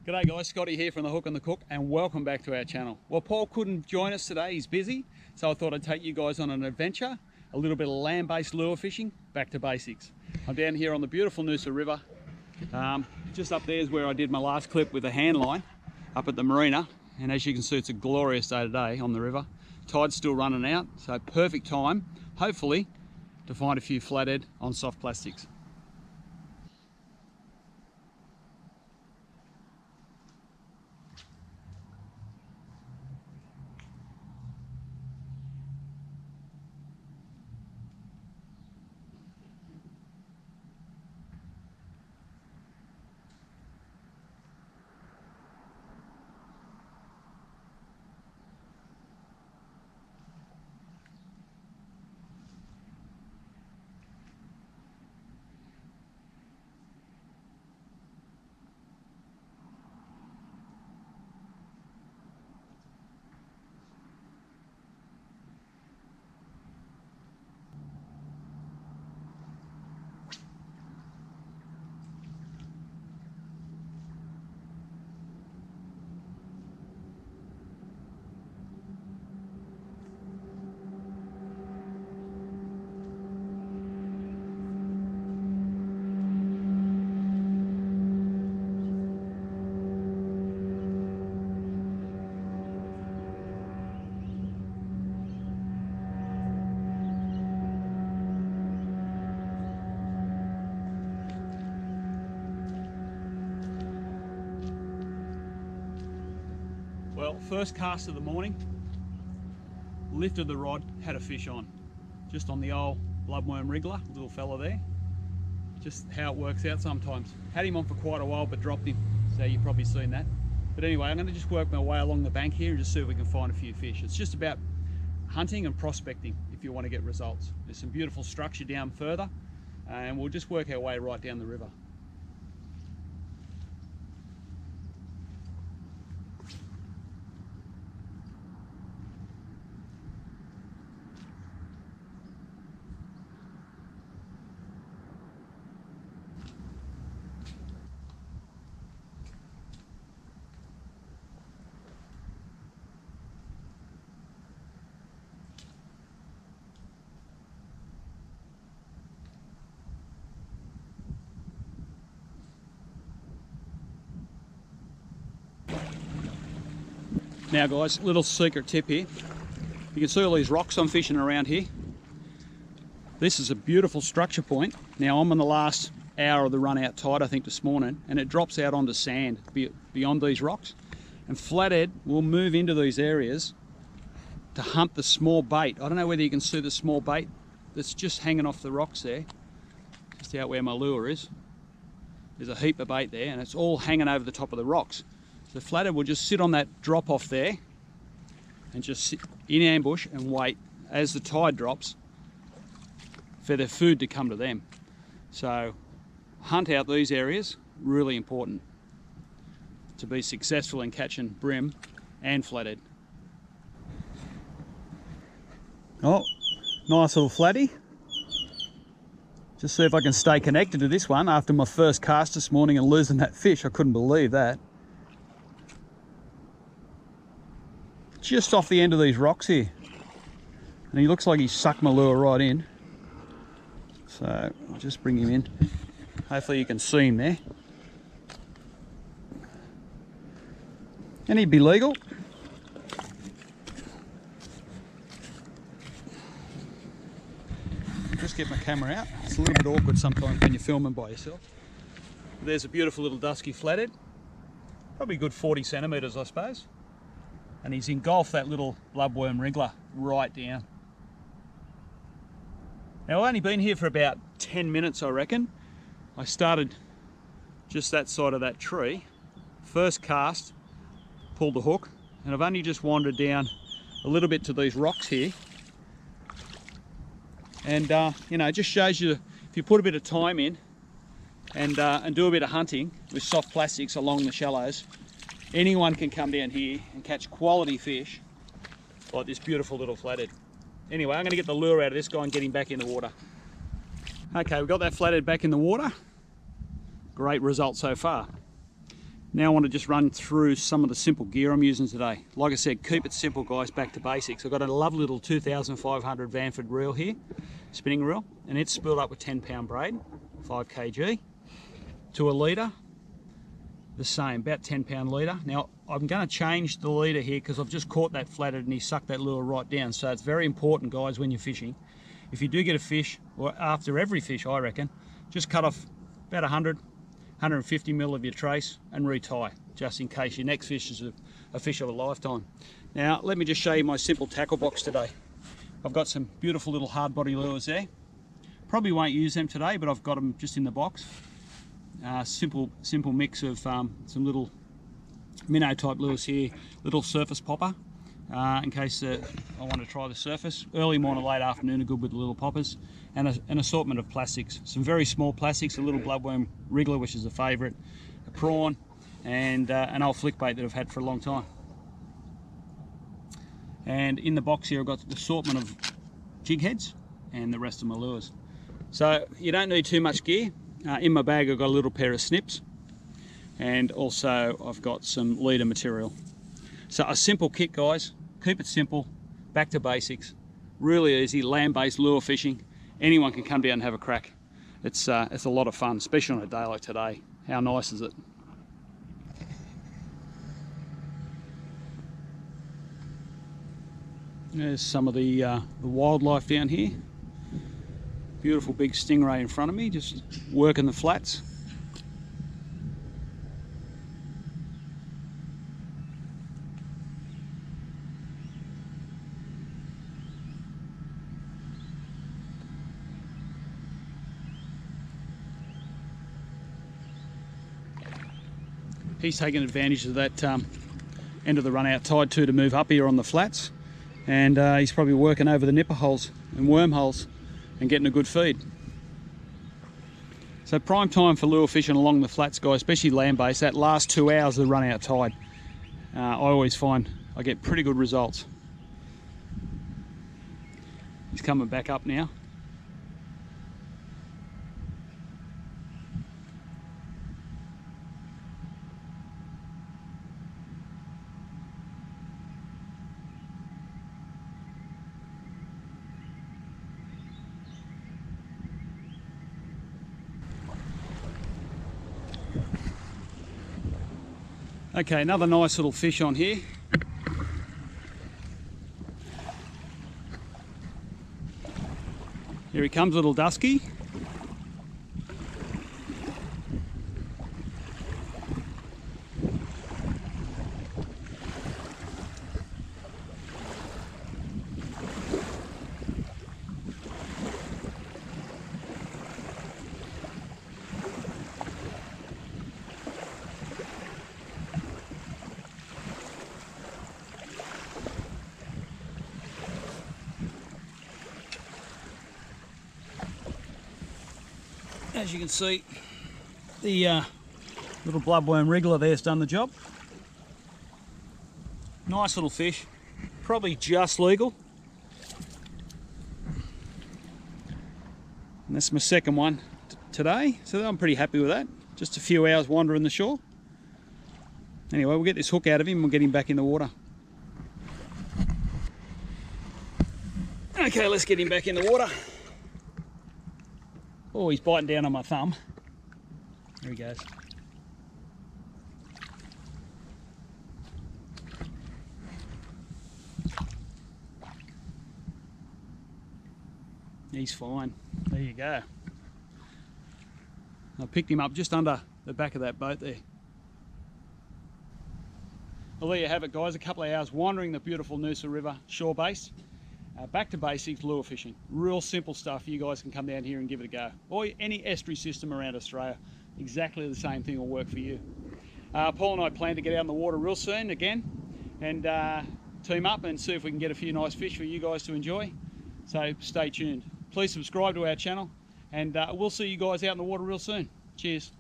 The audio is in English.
G'day guys, Scotty here from the Hook and The Ccok, and welcome back to our channel. Well, Paul couldn't join us today, he's busy, so I thought I'd take you guys on an adventure, a little bit of land-based lure fishing, back to basics. I'm down here on the beautiful Noosa River. Just up there is where I did my last clip with a hand line, up at the marina, and as you can see it's a glorious day today on the river. Tide's still running out, so perfect time, hopefully, to find a few flathead on soft plastics. Well, first cast of the morning, lifted the rod, had a fish on. Just on the old bloodworm wriggler, little fella there. Just how it works out sometimes. Had him on for quite a while but dropped him, so you've probably seen that. But anyway, I'm going to just work my way along the bank here and just see if we can find a few fish. It's just about hunting and prospecting if you want to get results. There's some beautiful structure down further and we'll just work our way right down the river. Now guys, little secret tip here. You can see all these rocks I'm fishing around here. This is a beautiful structure point. Now I'm on the last hour of the run out tide, I think this morning, and it drops out onto sand beyond these rocks. And flathead will move into these areas to hunt the small bait. I don't know whether you can see the small bait that's just hanging off the rocks there, just out where my lure is. There's a heap of bait there and it's all hanging over the top of the rocks. The flathead will just sit on that drop off there and just sit in ambush and wait as the tide drops for their food to come to them. So hunt out these areas, really important to be successful in catching brim and flathead. Oh, nice little flatty. Just see if I can stay connected to this one after my first cast this morning and losing that fish. I couldn't believe that. Just off the end of these rocks here, and he looks like he sucked my lure right in, so I'll just bring him in. Hopefully you can see him there, and he'd be legal. Just get my camera out. It's a little bit awkward sometimes when you're filming by yourself. There's a beautiful little dusky flathead, probably a good 40 centimetres I suppose. And he's engulfed that little bloodworm wriggler right down. Now I've only been here for about 10 minutes I reckon. I started just that side of that tree. First cast, pulled the hook, and I've only just wandered down a little bit to these rocks here. And you know, it just shows you if you put a bit of time in and do a bit of hunting with soft plastics along the shallows, anyone can come down here and catch quality fish like this beautiful little flathead. Anyway, I'm going to get the lure out of this guy and get him back in the water. Okay, we've got that flathead back in the water. Great result so far. Now I want to just run through some of the simple gear I'm using today. Like I said, keep it simple guys, back to basics. I've got a lovely little 2500 Vanford reel here, spinning reel, and it's spooled up with 10-pound braid, 5 kg, to a leader, the same, about 10-pound leader. Now I'm going to change the leader here because I've just caught that flathead and he sucked that lure right down. So it's very important guys when you're fishing, if you do get a fish, or after every fish I reckon, just cut off about 150 mil of your trace and retie, just in case your next fish is a fish of a lifetime. Now let me just show you my simple tackle box today. I've got some beautiful little hard body lures there. Probably won't use them today, but I've got them just in the box. Simple mix of some little minnow type lures here, little surface popper in case I want to try the surface. Early morning, late afternoon are good with the little poppers, and an assortment of plastics. Some very small plastics, a little bloodworm wriggler, which is a favourite, a prawn, and an old flick bait that I've had for a long time. And in the box here I've got the assortment of jig heads and the rest of my lures. So you don't need too much gear. In my bag I've got a little pair of snips, and also I've got some leader material. So a simple kit guys, keep it simple, back to basics, really easy, land-based lure fishing. Anyone can come down and have a crack. It's a lot of fun, especially on a day like today. How nice is it? There's some of the wildlife down here. Beautiful big stingray in front of me, just working the flats. He's taking advantage of that end of the run out tide too to move up here on the flats, and he's probably working over the nipper holes and wormholes and getting a good feed. So prime time for lure fishing along the flats guys, especially land-based. That last 2 hours of the run out tide, I always find I get pretty good results. He's coming back up now. Okay, another nice little fish on here. Here he comes, little dusky. As you can see, the little bloodworm wriggler there's done the job. Nice little fish, probably just legal. And that's my second one today, so I'm pretty happy with that. Just a few hours wandering the shore. Anyway, we'll get this hook out of him and we'll get him back in the water. Okay, let's get him back in the water. Oh, he's biting down on my thumb. There he goes. He's fine. There you go. I picked him up just under the back of that boat there. Well, there you have it guys, a couple of hours wandering the beautiful Noosa River shore base. Back to basics lure fishing. Real simple stuff. You guys can come down here and give it a go. Or any estuary system around Australia. Exactly the same thing will work for you. Paul and I plan to get out in the water real soon again and team up and see if we can get a few nice fish for you guys to enjoy. So stay tuned. Please subscribe to our channel and we'll see you guys out in the water real soon. Cheers.